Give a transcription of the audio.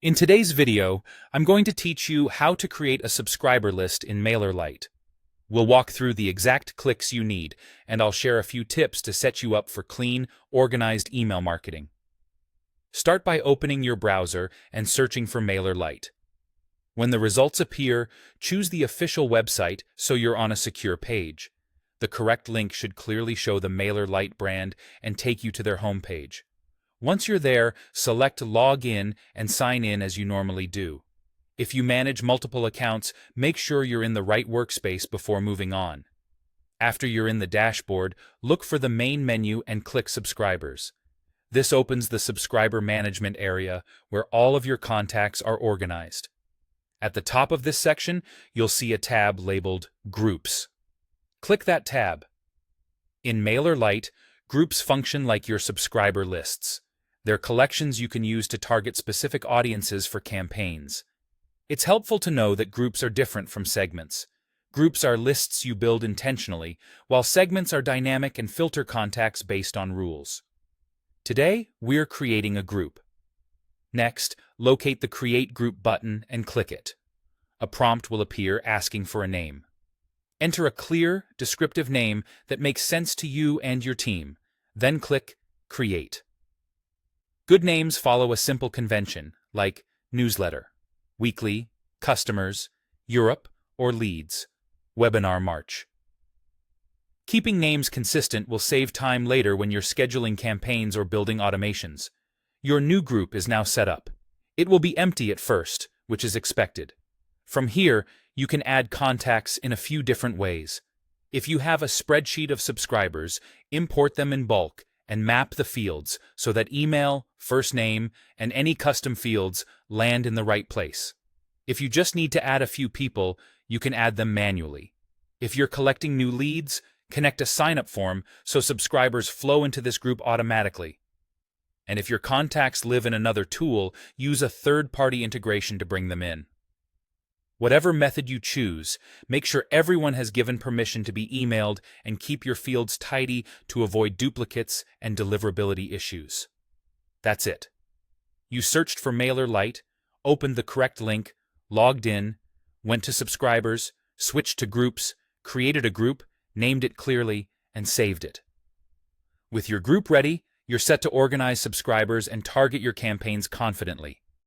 In today's video, I'm going to teach you how to create a subscriber list in Mailerlite. We'll walk through the exact clicks you need, and I'll share a few tips to set you up for clean, organized email marketing. Start by opening your browser and searching for Mailerlite. When the results appear, choose the official website so you're on a secure page. The correct link should clearly show the Mailerlite brand and take you to their homepage. Once you're there, select Log In and sign in as you normally do. If you manage multiple accounts, make sure you're in the right workspace before moving on. After you're in the dashboard, look for the main menu and click Subscribers. This opens the subscriber management area where all of your contacts are organized. At the top of this section, you'll see a tab labeled Groups. Click that tab. In Mailerlite, groups function like your subscriber lists. They're collections you can use to target specific audiences for campaigns. It's helpful to know that groups are different from segments. Groups are lists you build intentionally, while segments are dynamic and filter contacts based on rules. Today, we're creating a group. Next, locate the Create Group button and click it. A prompt will appear asking for a name. Enter a clear, descriptive name that makes sense to you and your team. Then click Create. Good names follow a simple convention, like Newsletter, Weekly, Customers, Europe, or Leads, Webinar March. Keeping names consistent will save time later when you're scheduling campaigns or building automations. Your new group is now set up. It will be empty at first, which is expected. From here, you can add contacts in a few different ways. If you have a spreadsheet of subscribers, import them in bulk and map the fields so that email, first name, and any custom fields land in the right place. If you just need to add a few people, you can add them manually. If you're collecting new leads, connect a sign-up form so subscribers flow into this group automatically. And if your contacts live in another tool, use a third-party integration to bring them in. Whatever method you choose, make sure everyone has given permission to be emailed and keep your fields tidy to avoid duplicates and deliverability issues. That's it. You searched for Mailerlite, opened the correct link, logged in, went to subscribers, switched to groups, created a group, named it clearly, and saved it. With your group ready, you're set to organize subscribers and target your campaigns confidently.